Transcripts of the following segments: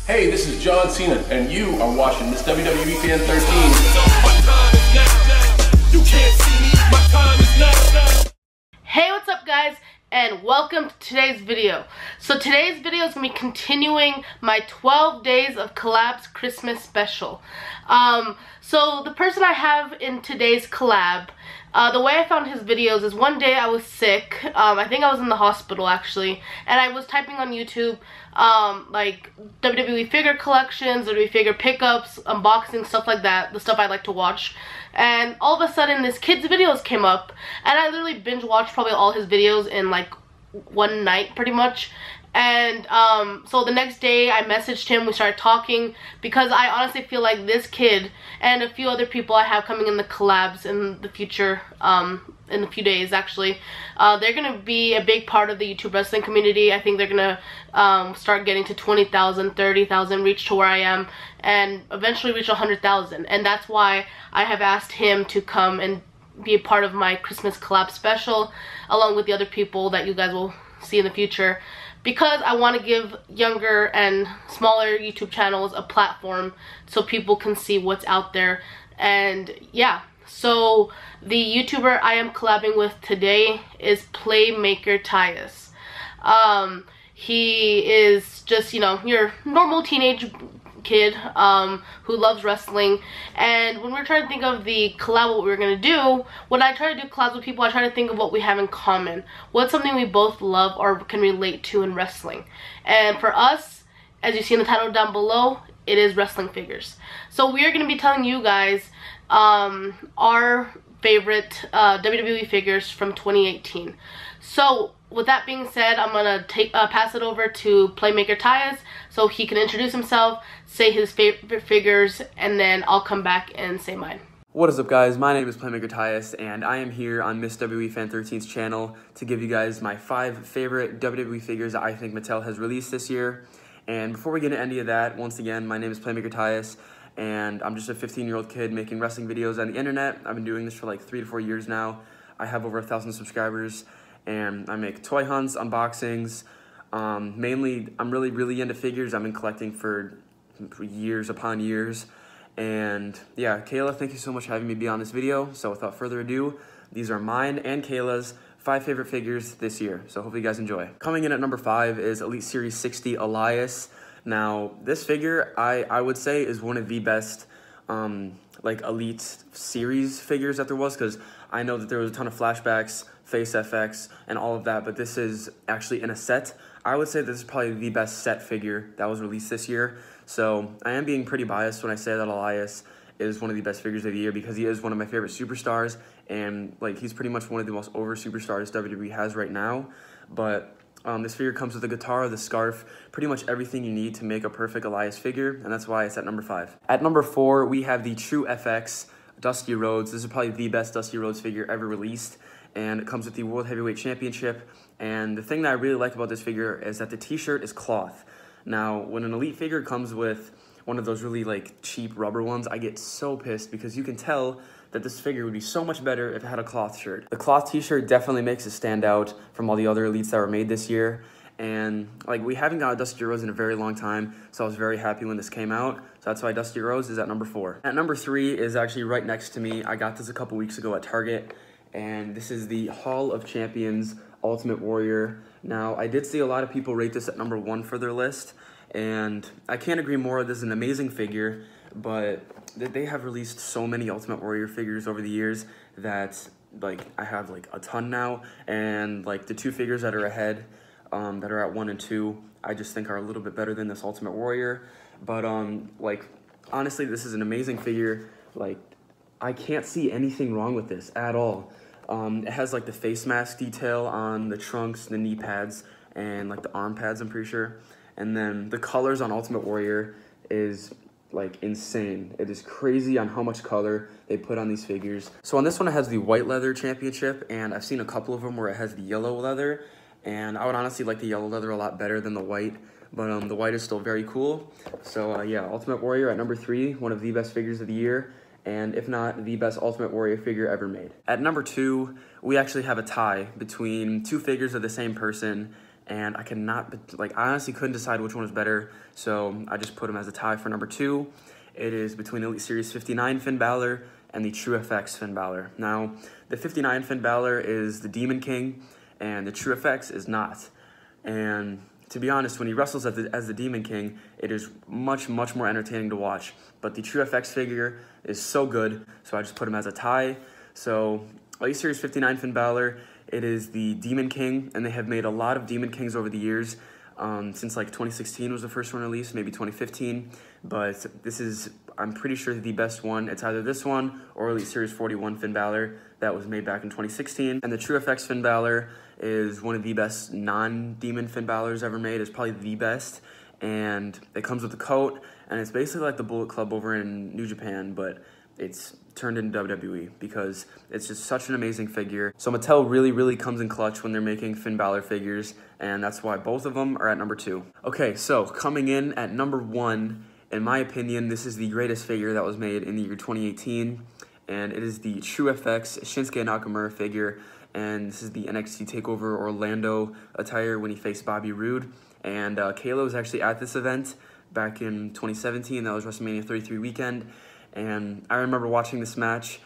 Hey, this is John Cena, and you are watching this WWE Fan 13. Hey, what's up guys, and welcome to today's video. So today's video is going to be continuing my 12 days of collabs Christmas special. So the person I have in today's collab, the way I found his videos is one day I was sick. I think I was in the hospital actually, and I was typing on YouTube like WWE figure collections, WWE figure pickups, unboxing, stuff like that, the stuff I like to watch. And all of a sudden this kid's videos came up, and I literally binge watched probably all his videos in like one night pretty much. And so the next day I messaged him, we started talking, because I honestly feel like this kid and a few other people I have coming in the collabs in the future, in a few days actually, they're gonna be a big part of the YouTube wrestling community. I think they're gonna start getting to 20,000, 30,000, reach to where I am, and eventually reach 100,000. And that's why I have asked him to come and be a part of my Christmas collab special, along with the other people that you guys will see in the future, because I want to give younger and smaller YouTube channels a platform so people can see what's out there. And yeah, so the YouTuber I am collabing with today is PlaymakerTyas. He is just, you know, your normal teenage kid who loves wrestling. And when we're trying to think of the collab, what we're gonna do, when I try to do collabs with people, I try to think of what we have in common, what's something we both love or can relate to in wrestling. And for us, as you see in the title down below, it is wrestling figures. So we are going to be telling you guys our favorite WWE figures from 2018. So with that being said, I'm gonna pass it over to PlaymakerTyas so he can introduce himself, say his favorite figures, and then I'll come back and say mine. What is up guys, my name is PlaymakerTyas, and I am here on Miss WWE Fan 13's channel to give you guys my 5 favorite WWE figures that I think Mattel has released this year. And before we get into any of that, once again, my name is PlaymakerTyas, and I'm just a 15-year-old kid making wrestling videos on the internet. I've been doing this for like 3 to 4 years now. I have over 1,000 subscribers, and I make toy hunts, unboxings. Mainly, I'm really into figures. I've been collecting for years upon years. And yeah, Kayla, thank you so much for having me be on this video. So without further ado, these are mine and Kayla's 5 favorite figures this year. So hopefully you guys enjoy. Coming in at number 5 is Elite Series 60 Elias. Now, this figure, I would say, is one of the best like Elite Series figures that there was, because I know that there was a ton of flashbacks, face FX, and all of that, but this is actually in a set. I would say this is probably the best set figure that was released this year. So I am being pretty biased when I say that Elias is one of the best figures of the year, because he is one of my favorite superstars, and like he's pretty much one of the most over superstars WWE has right now. But this figure comes with the guitar, the scarf, pretty much everything you need to make a perfect Elias figure, and that's why it's at number 5. At number 4, we have the True FX Dusty Rhodes. This is probably the best Dusty Rhodes figure ever released, and it comes with the World Heavyweight Championship. And the thing that I really like about this figure is that the t-shirt is cloth. Now, when an Elite figure comes with one of those really like cheap rubber ones, I get so pissed, because you can tell that this figure would be so much better if it had a cloth shirt. The cloth t-shirt definitely makes it stand out from all the other Elites that were made this year. And like, we haven't got a Dusty Rhodes in a very long time, so I was very happy when this came out. So that's why Dusty Rhodes is at number 4. At number 3 is actually right next to me. I got this a couple weeks ago at Target, and this is the Hall of Champions Ultimate Warrior. Now, I did see a lot of people rate this at number 1 for their list, and I can't agree more. This is an amazing figure, but they have released so many Ultimate Warrior figures over the years that like I have like a ton now, and like the 2 figures that are ahead, that are at 1 and 2, I just think are a little bit better than this Ultimate Warrior. But like honestly, this is an amazing figure. Like, I can't see anything wrong with this at all. It has like the face mask detail on the trunks, the knee pads, and like the arm pads, I'm pretty sure. And then the colors on Ultimate Warrior is like insane. It is crazy on how much color they put on these figures. So on this one, it has the white leather championship, and I've seen a couple of them where it has the yellow leather, and I would honestly like the yellow leather a lot better than the white, but the white is still very cool. So yeah, Ultimate Warrior at number 3, one of the best figures of the year, and if not the best Ultimate Warrior figure ever made. At number 2, we actually have a tie between 2 figures of the same person, and I honestly couldn't decide which one was better, so I just put him as a tie for number 2. It is between Elite Series 59 Finn Balor and the True FX Finn Balor. Now, the 59 Finn Balor is the Demon King, and the True FX is not. And to be honest, when he wrestles as the Demon King, it is much more entertaining to watch. But the True FX figure is so good, so I just put him as a tie. So, Elite Series 59 Finn Balor, it is the Demon King, and they have made a lot of Demon Kings over the years. Since like 2016 was the first one released, maybe 2015, but this is, I'm pretty sure, the best one. It's either this one or Elite Series 41 Finn Balor that was made back in 2016. And the True FX Finn Balor is one of the best non-demon Finn Balors ever made. It's probably the best, and it comes with a coat, and it's basically like the Bullet Club over in New Japan, but it's turned into WWE because it's just such an amazing figure. So Mattel really comes in clutch when they're making Finn Balor figures, and that's why both of them are at number 2. Okay, so coming in at number 1, in my opinion, this is the greatest figure that was made in the year 2018, and it is the True FX Shinsuke Nakamura figure, and this is the NXT TakeOver Orlando attire when he faced Bobby Roode, and Kayla was actually at this event back in 2017. That was WrestleMania 33 weekend. And I remember watching this match.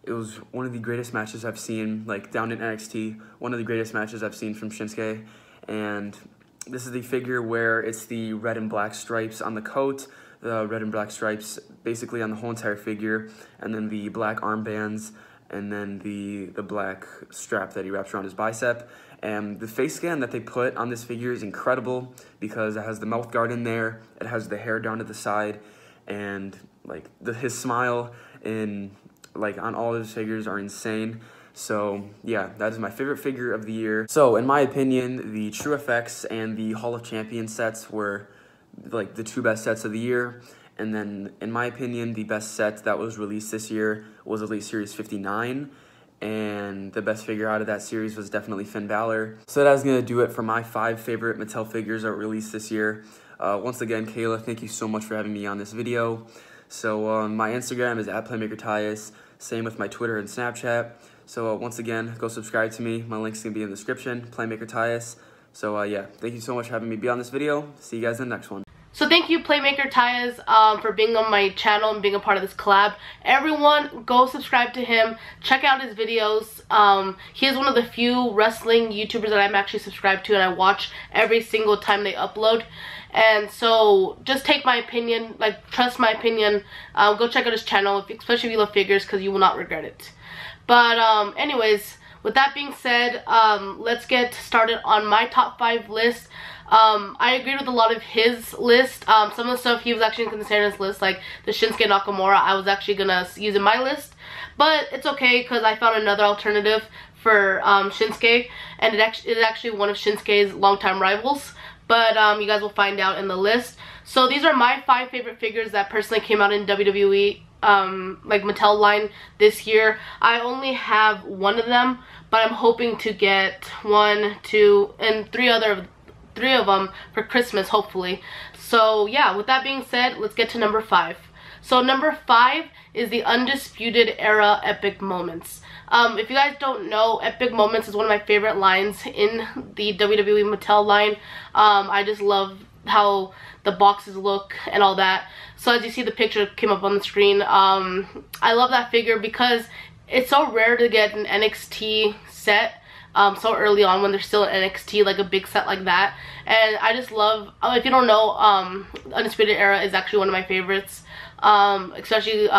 It was one of the greatest matches I've seen, like down in NXT, one of the greatest matches I've seen from Shinsuke. And this is the figure where it's the red and black stripes on the coat, the red and black stripes basically on the whole entire figure, and then the black armbands, and then the black strap that he wraps around his bicep. And the face scan that they put on this figure is incredible because it has the mouth guard in there, it has the hair down to the side, and like his smile on all of his figures are insane. So yeah, that is my favorite figure of the year. So in my opinion, the True FX and the Hall of Champions sets were like the 2 best sets of the year. And then in my opinion, the best set that was released this year was Elite Series 59. And the best figure out of that series was definitely Finn Balor. So that is going to do it for my 5 favorite Mattel figures that were released this year. Once again, Kayla, thank you so much for having me on this video. So my Instagram is @PlaymakerTyas, same with my Twitter and Snapchat. So once again, go subscribe to me. My link's going to be in the description, PlaymakerTyas. So yeah, thank you so much for having me be on this video. See you guys in the next one. So thank you, PlaymakerTyas, for being on my channel and being a part of this collab. Everyone, go subscribe to him. Check out his videos. He is one of the few wrestling YouTubers that I'm actually subscribed to, and I watch every single time they upload. And so just take my opinion, like trust my opinion. Go check out his channel, especially if you love figures, because you will not regret it. But anyways, with that being said, let's get started on my top 5 list. I agreed with a lot of his list. Some of the stuff he was actually considering his list, like the Shinsuke Nakamura, I was actually gonna use in my list. But it's okay because I found another alternative for Shinsuke, and it is actually one of Shinsuke's longtime rivals. But you guys will find out in the list. So these are my 5 favorite figures that personally came out in WWE, like Mattel line this year. I only have 1 of them, but I'm hoping to get 1, 2, and 3 of them for Christmas, hopefully. So yeah, with that being said, let's get to number 5. So number 5 is the Undisputed Era Epic Moments. If you guys don't know, Epic Moments is one of my favorite lines in the WWE Mattel line. I just love how the boxes look and all that. So as you see, the picture came up on the screen. I love that figure because it's so rare to get an NXT set so early on when they're still in NXT, like a big set like that. And I just love, if you don't know, Undisputed Era is actually one of my favorites, especially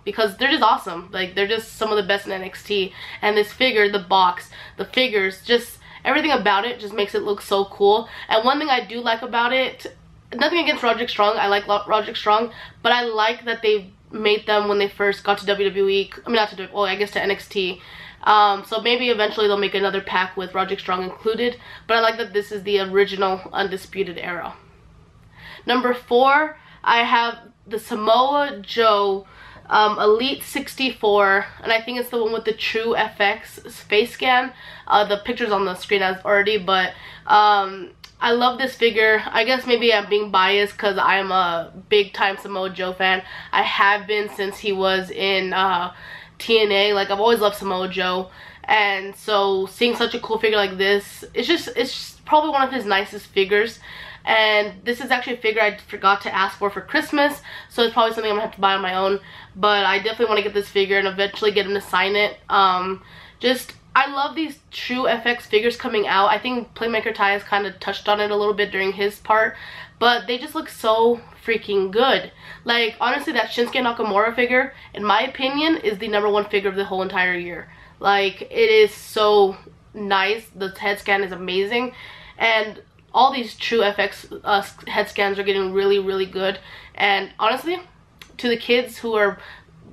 because they're just awesome. Like, they're just some of the best in NXT. And this figure, the box, the figures, just everything about it just makes it look so cool. And one thing I do like about it, nothing against Roderick Strong, I like Roderick Strong, but I like that they made them when they first got to WWE, I mean not to, well I guess to NXT. So maybe eventually they'll make another pack with Roderick Strong included, but I like that this is the original Undisputed Era. Number 4, I have the Samoa Joe Elite 64, and I think it's the one with the True FX face scan. The picture's on the screen as already, but I love this figure. I guess maybe I'm being biased because I am a big time Samoa Joe fan. I have been since he was in TNA. Like, I've always loved Samoa Joe, and so seeing such a cool figure like this, it's just probably one of his nicest figures. And this is actually a figure I forgot to ask for Christmas, so it's probably something I'm gonna have to buy on my own. But I definitely want to get this figure and eventually get him to sign it. I love these true FX figures coming out. I think PlaymakerTyas kind of touched on it a little bit during his part, but they just look so freaking good. Like, honestly, that Shinsuke Nakamura figure, in my opinion, is the #1 figure of the whole entire year. Like, it is so nice. The head scan is amazing, and all these true FX head scans are getting really, really good. And honestly, to the kids who are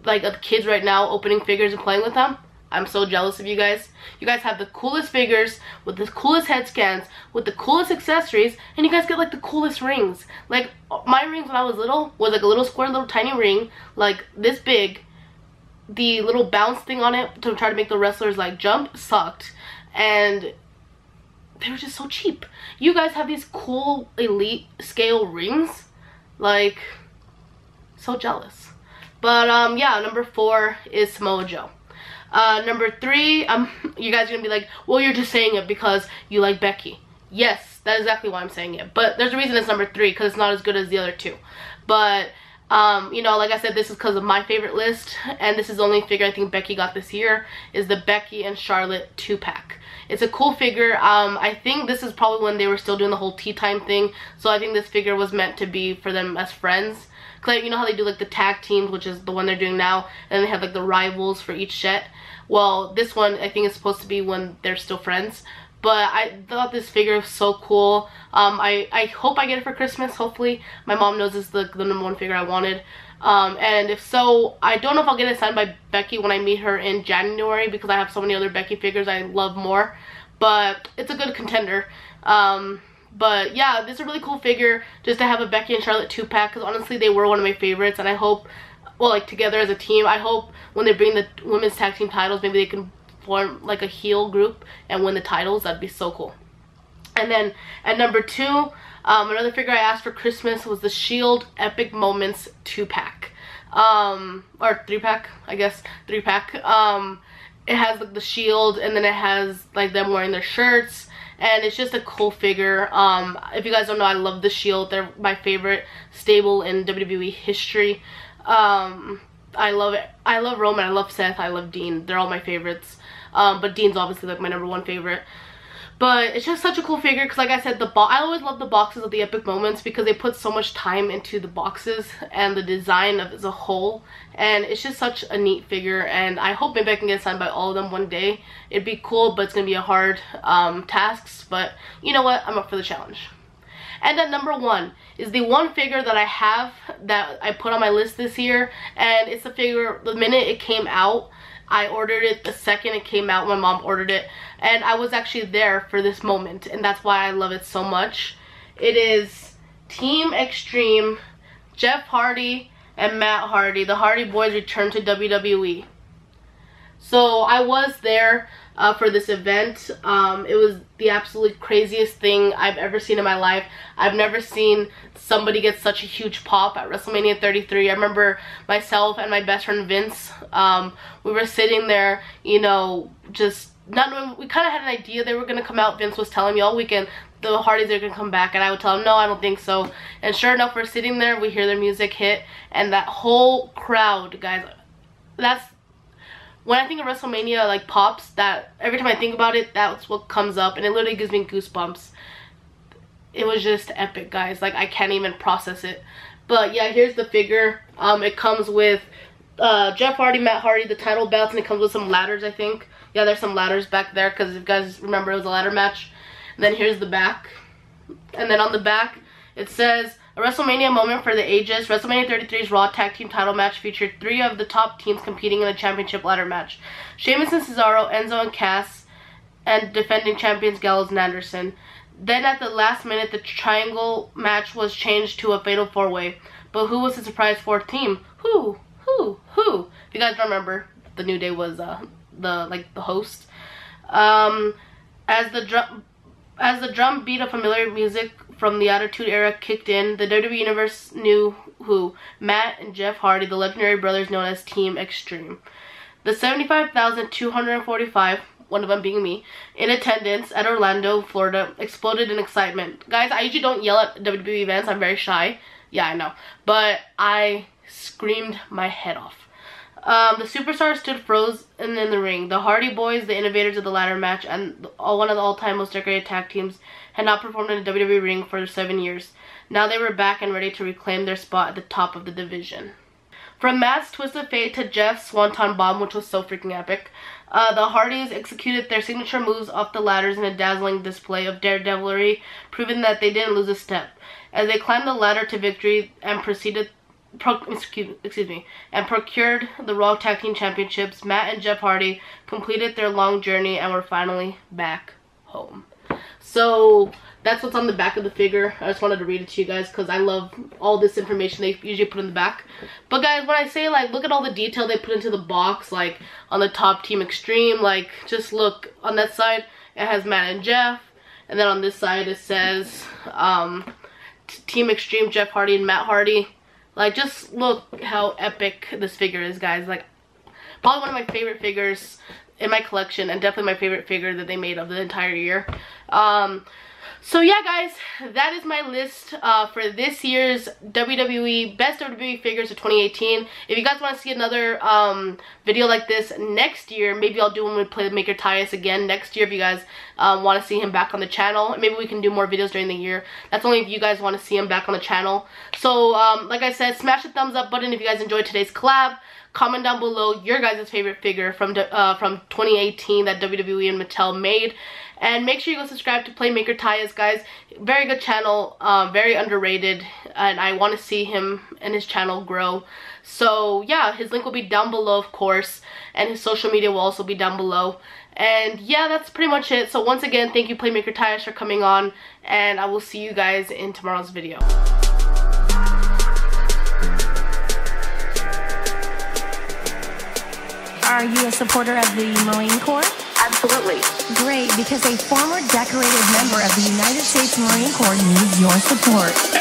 like kids right now opening figures and playing with them, I'm so jealous of you guys. You guys have the coolest figures with the coolest head scans with the coolest accessories, and you guys get like the coolest rings. Like, my rings when I was little was like a little square, little tiny ring, like this big. The little bounce thing on it to try to make the wrestlers like jump sucked, and they were just so cheap. You guys have these cool elite scale rings, like, so jealous. But yeah, number 4 is Samoa Joe. Number 3, you guys are gonna be like, well, you're just saying it because you like Becky. Yes, that's exactly why I'm saying it, but there's a reason it's number 3, because it's not as good as the other 2. But you know, like I said, this is because of my favorite list, and this is the only figure I think Becky got this year, is the Becky and Charlotte 2-pack. It's a cool figure. I think this is probably when they were still doing the whole tea time thing, so I think this figure was meant to be for them as friends. Cause you know how they do like the tag teams, which is the one they're doing now, and they have like the rivals for each set. Well, this one I think is supposed to be when they're still friends. But I thought this figure was so cool. I hope I get it for Christmas, hopefully. My mom knows it's the #1 figure I wanted. And if so, I don't know if I'll get it signed by Becky when I meet her in January, because I have so many other Becky figures I love more. But it's a good contender. But yeah, this is a really cool figure just to have a Becky and Charlotte 2-pack, because honestly they were one of my favorites, and I hope, well, like together as a team, I hope when they bring the women's tag team titles, maybe they can form like a heel group and win the titles. That'd be so cool. And then at number 2, another figure I asked for Christmas was the Shield Epic Moments 2-pack, or 3-pack, I guess, 3-pack. It has like the Shield, and then it has like them wearing their shirts, and it's just a cool figure. If you guys don't know, I love the Shield. They're my favorite stable in WWE history. I love it. I love Roman, I love Seth, I love Dean. They're all my favorites. But Dean's obviously like my #1 favorite. But it's just such a cool figure, because like I said, I always love the boxes of the Epic Moments, because they put so much time into the boxes and the design of as a whole, and it's just such a neat figure. And I hope maybe I can get signed by all of them one day. It'd be cool, but it's gonna be a hard task. But you know what, I'm up for the challenge. And at number 1 is the one figure that I have that I put on my list this year, and it's a figure, the minute it came out, I ordered it. The second it came out, my mom ordered it, and I was actually there for this moment, and that's why I love it so much. It is Team Extreme, Jeff Hardy and Matt Hardy. The Hardy Boys return to WWE. So I was there for this event. It was the absolute craziest thing I've ever seen in my life. I've never seen somebody get such a huge pop at WrestleMania 33. I remember myself and my best friend Vince, we were sitting there, you know, just not knowing. We kind of had an idea they were going to come out. Vince was telling me all weekend the Hardys are going to come back, and I would tell him, no, I don't think so. And sure enough, we're sitting there, we hear their music hit, and that whole crowd, guys, that's when I think of WrestleMania, like, pops, that every time I think about it, that's what comes up, and it literally gives me goosebumps. It was just epic, guys. Like, I can't even process it. But yeah, here's the figure. It comes with Jeff Hardy, Matt Hardy, the title belts, and it comes with some ladders, I think. Yeah, there's some ladders back there, because if you guys remember, it was a ladder match. And then here's the back. And then on the back, it says, a WrestleMania moment for the ages. WrestleMania 33's Raw Tag Team title match featured 3 of the top teams competing in a championship ladder match. Sheamus and Cesaro, Enzo and Cass, and defending champions Gallows and Anderson. Then at the last minute, the triangle match was changed to a fatal 4-way. But who was the surprise 4th team? Who? If you guys remember, the New Day was the host. As the drum beat of familiar music from the Attitude Era kicked in, the WWE Universe knew who. Matt and Jeff Hardy, the legendary brothers known as Team Extreme. The 75,245 one of them being me, in attendance at Orlando, Florida, exploded in excitement. Guys, I usually don't yell at WWE events. I'm very shy. Yeah, I know. But I screamed my head off. The superstars stood frozen in the ring. The Hardy Boys, the innovators of the ladder match, and one of the all-time most decorated tag teams, had not performed in a WWE ring for 7 years. Now they were back and ready to reclaim their spot at the top of the division. From Matt's Twist of Fate to Jeff's Swanton Bomb, which was so freaking epic, the Hardys executed their signature moves off the ladders in a dazzling display of daredevilry, proving that they didn't lose a step. As they climbed the ladder to victory and procured the Raw Tag Team Championships, Matt and Jeff Hardy completed their long journey and were finally back home. So that's what's on the back of the figure. I just wanted to read it to you guys because I love all this information they usually put in the back. But guys, when I say, like, look at all the detail they put into the box, like on the top, Team Extreme, like, just look on that side, it has Matt and Jeff, and then on this side it says Team Extreme, Jeff Hardy and Matt Hardy. Like, just look how epic this figure is, guys. Like, probably one of my favorite figures in my collection, and definitely my favorite figure that they made of the entire year. So yeah, guys, that is my list for this year's WWE Best WWE Figures of 2018. If you guys want to see another video like this next year, maybe I'll do one with PlaymakerTyas again next year if you guys want to see him back on the channel. Maybe we can do more videos during the year. That's only if you guys want to see him back on the channel. So, like I said, smash the thumbs up button if you guys enjoyed today's collab. Comment down below your guys' favorite figure from 2018 that WWE and Mattel made. And make sure you go subscribe to PlaymakerTyas, guys. Very good channel, very underrated, and I want to see him and his channel grow. So yeah, his link will be down below, of course, and his social media will also be down below. And yeah, that's pretty much it. So once again, thank you PlaymakerTyas for coming on, and I will see you guys in tomorrow's video. Are you a supporter of the Marine Corps? Absolutely. Great, because a former decorated member of the United States Marine Corps needs your support.